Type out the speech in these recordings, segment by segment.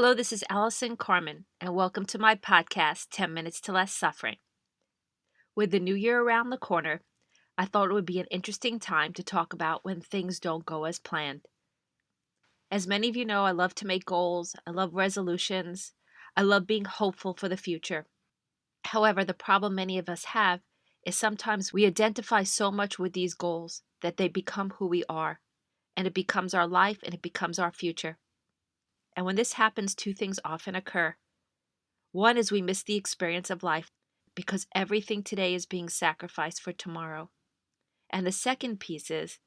Hello, this is Allison Carmen, and welcome to my podcast, 10 Minutes to Less Suffering. With the new year around the corner, I thought it would be an interesting time to talk about when things don't go as planned. As many of you know, I love to make goals, I love resolutions, I love being hopeful for the future. However, the problem many of us have is sometimes we identify so much with these goals that they become who we are, and it becomes our life and it becomes our future. And when this happens, two things often occur. One is we miss the experience of life because everything today is being sacrificed for tomorrow. And the second piece is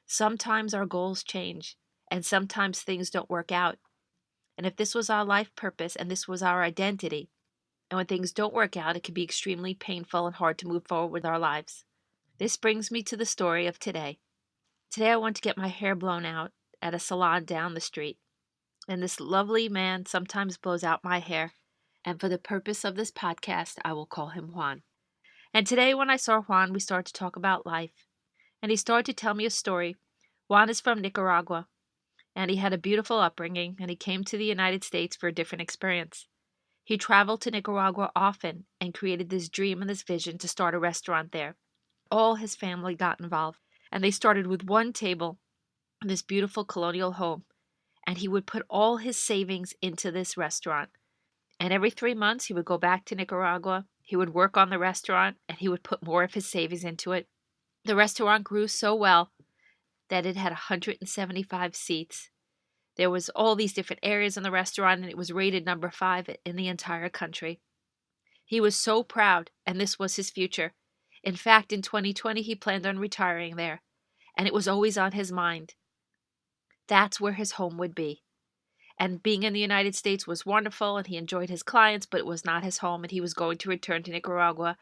sometimes our goals change and sometimes things don't work out. And if this was our life purpose and this was our identity, and when things don't work out, it can be extremely painful and hard to move forward with our lives. This brings me to the story of today. Today I went to get my hair blown out at a salon down the street. And this lovely man sometimes blows out my hair. And for the purpose of this podcast, I will call him Juan. And today when I saw Juan, we started to talk about life. And he started to tell me a story. Juan is from Nicaragua. And he had a beautiful upbringing. And he came to the United States for a different experience. He traveled to Nicaragua often and created this dream and this vision to start a restaurant there. All his family got involved. And they started with one table in this beautiful colonial home. And he would put all his savings into this restaurant. And every 3 months, he would go back to Nicaragua. He would work on the restaurant, and he would put more of his savings into it. The restaurant grew so well that it had 175 seats. There was all these different areas in the restaurant, and it was rated number 5 in the entire country. He was so proud, and this was his future. In fact, in 2020, he planned on retiring there, and it was always on his mind. That's where his home would be. And being in the United States was wonderful, and he enjoyed his clients, but it was not his home, and he was going to return to Nicaragua.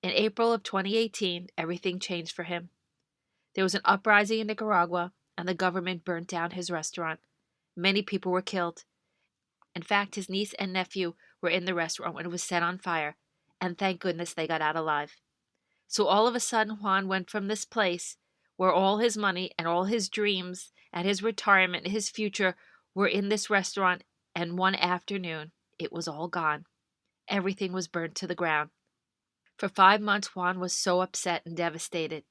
In April of 2018, everything changed for him. There was an uprising in Nicaragua, and the government burnt down his restaurant. Many people were killed. In fact, his niece and nephew were in the restaurant when it was set on fire, and thank goodness they got out alive. So all of a sudden, Juan went from this place where all his money and all his dreams and his retirement and his future were in this restaurant, and one afternoon, it was all gone. Everything was burnt to the ground. For 5 months, Juan was so upset and devastated.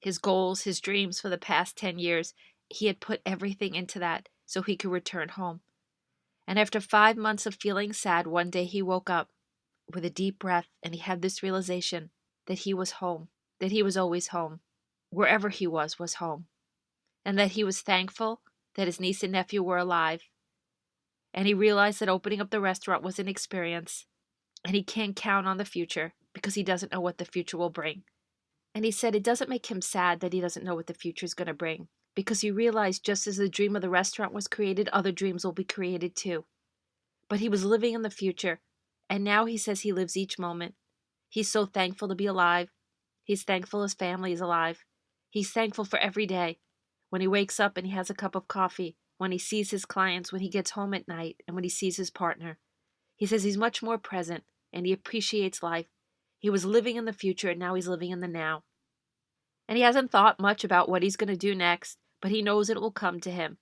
His goals, his dreams for the past 10 years, he had put everything into that so he could return home. And after 5 months of feeling sad, one day he woke up with a deep breath, and he had this realization that he was home, that he was always home. Wherever he was home. And that he was thankful that his niece and nephew were alive. And he realized that opening up the restaurant was an experience, and he can't count on the future because he doesn't know what the future will bring. And he said it doesn't make him sad that he doesn't know what the future is going to bring, because he realized just as the dream of the restaurant was created, other dreams will be created too. But he was living in the future, and now he says he lives each moment. He's so thankful to be alive. He's thankful his family is alive. He's thankful for every day. When he wakes up and he has a cup of coffee, when he sees his clients, when he gets home at night, and when he sees his partner. He says he's much more present, and he appreciates life. He was living in the future, and now he's living in the now. And he hasn't thought much about what he's going to do next, but he knows it will come to him.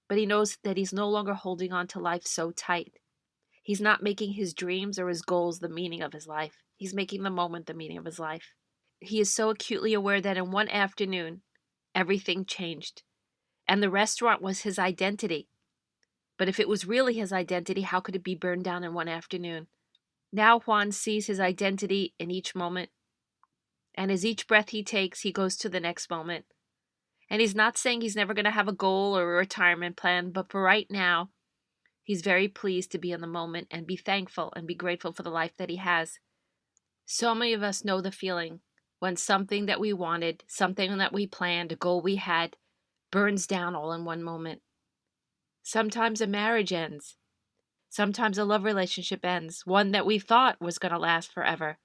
But he knows that he's no longer holding on to life so tight. He's not making his dreams or his goals the meaning of his life. He's making the moment the meaning of his life. He is so acutely aware that in one afternoon, everything changed. And the restaurant was his identity. But if it was really his identity, how could it be burned down in one afternoon? Now Juan sees his identity in each moment. And as each breath he takes, he goes to the next moment. And he's not saying he's never going to have a goal or a retirement plan, but for right now, he's very pleased to be in the moment and be thankful and be grateful for the life that he has. So many of us know the feeling when something that we wanted, something that we planned, a goal we had, burns down all in one moment. Sometimes a marriage ends. Sometimes a love relationship ends, one that we thought was going to last forever.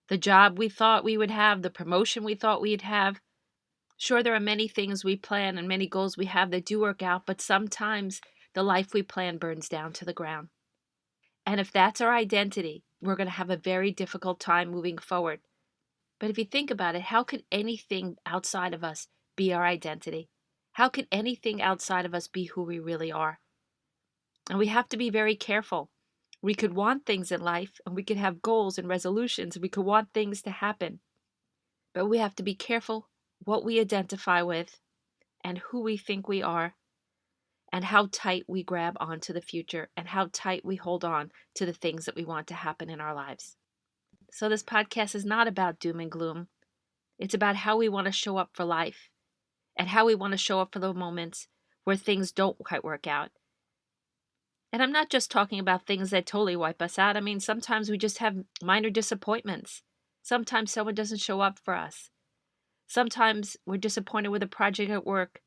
The job we thought we would have, the promotion we thought we'd have. Sure, there are many things we plan and many goals we have that do work out, but sometimes the life we plan burns down to the ground. And if that's our identity, we're going to have a very difficult time moving forward. But if you think about it, how could anything outside of us be our identity? How could anything outside of us be who we really are? And we have to be very careful. We could want things in life and we could have goals and resolutions. And we could want things to happen, but we have to be careful what we identify with and who we think we are and how tight we grab onto the future and how tight we hold on to the things that we want to happen in our lives. So this podcast is not about doom and gloom. It's about how we want to show up for life and how we want to show up for the moments where things don't quite work out. And I'm not just talking about things that totally wipe us out. I mean, sometimes we just have minor disappointments. Sometimes someone doesn't show up for us. Sometimes we're disappointed with a project at work.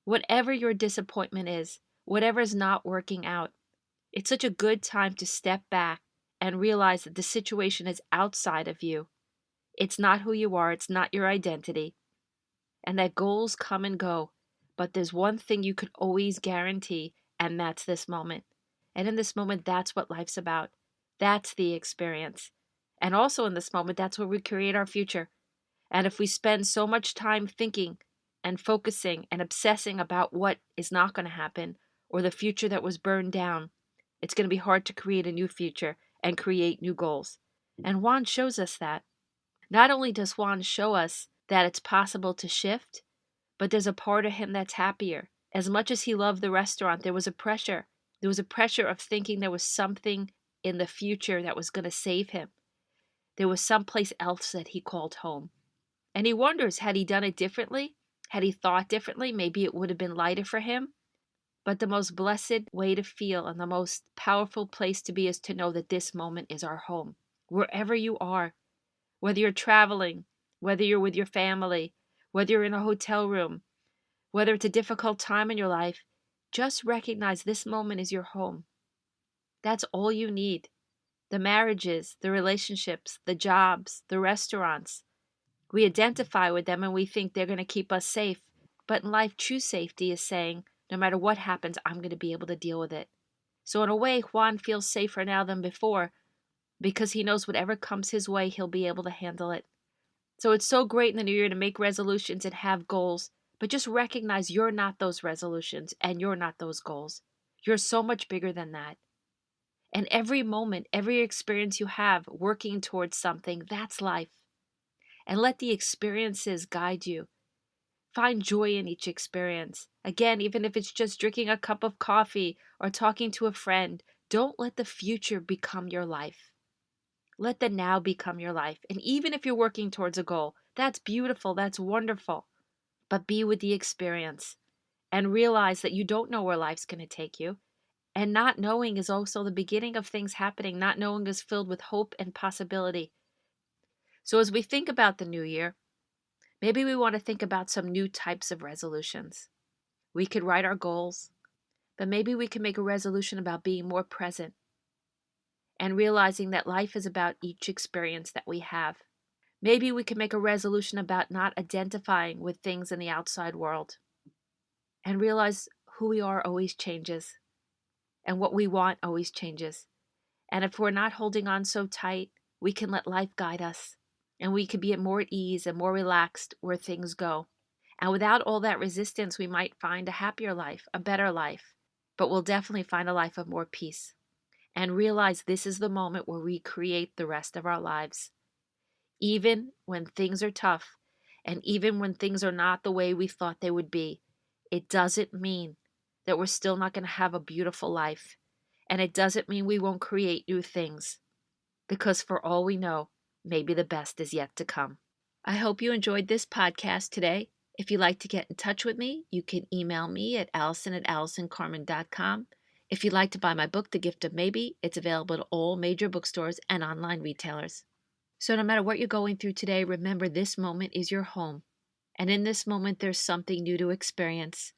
Whatever your disappointment is, whatever is not working out, it's such a good time to step back and realize that the situation is outside of you. It's not who you are, it's not your identity, and that goals come and go. But there's one thing you could always guarantee, and that's this moment. And in this moment, that's what life's about. That's the experience. And also in this moment, that's where we create our future. And if we spend so much time thinking and focusing and obsessing about what is not going to happen or the future that was burned down, it's going to be hard to create a new future and create new goals. And Juan shows us that. Not only does Juan show us that it's possible to shift, but there's a part of him that's happier. As much as he loved the restaurant, there was a pressure. There was a pressure of thinking there was something in the future that was going to save him. There was someplace else that he called home. And he wonders, had he done it differently? Had he thought differently? Maybe it would have been lighter for him. But the most blessed way to feel and the most powerful place to be is to know that this moment is our home. Wherever you are, whether you're traveling, whether you're with your family, whether you're in a hotel room, whether it's a difficult time in your life, just recognize this moment is your home. That's all you need. The marriages, the relationships, the jobs, the restaurants. We identify with them and we think they're going to keep us safe. But in life, true safety is saying, no matter what happens, I'm going to be able to deal with it. So in a way, Juan feels safer now than before because he knows whatever comes his way, he'll be able to handle it. So it's so great in the new year to make resolutions and have goals, but just recognize you're not those resolutions and you're not those goals. You're so much bigger than that. And every moment, every experience you have working towards something, that's life. And let the experiences guide you. Find joy in each experience. Again, even if it's just drinking a cup of coffee or talking to a friend, don't let the future become your life. Let the now become your life. And even if you're working towards a goal, that's beautiful, that's wonderful. But be with the experience and realize that you don't know where life's going to take you. And not knowing is also the beginning of things happening. Not knowing is filled with hope and possibility. So as we think about the new year, maybe we want to think about some new types of resolutions. We could write our goals, but maybe we can make a resolution about being more present and realizing that life is about each experience that we have. Maybe we can make a resolution about not identifying with things in the outside world and realize who we are always changes and what we want always changes. And if we're not holding on so tight, we can let life guide us and we can be more at ease and more relaxed where things go. And without all that resistance, we might find a happier life, a better life, but we'll definitely find a life of more peace and realize this is the moment where we create the rest of our lives. Even when things are tough and even when things are not the way we thought they would be, it doesn't mean that we're still not going to have a beautiful life. And it doesn't mean we won't create new things, because for all we know, maybe the best is yet to come. I hope you enjoyed this podcast today. If you'd like to get in touch with me, you can email me at allison@allisoncarmen.com. If you'd like to buy my book, The Gift of Maybe, it's available at all major bookstores and online retailers. So no matter what you're going through today, remember this moment is your home. And in this moment, there's something new to experience.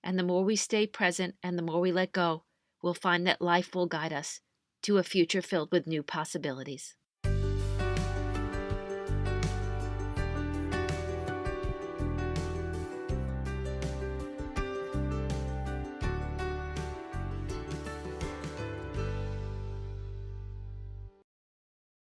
And the more we stay present and the more we let go, we'll find that life will guide us to a future filled with new possibilities.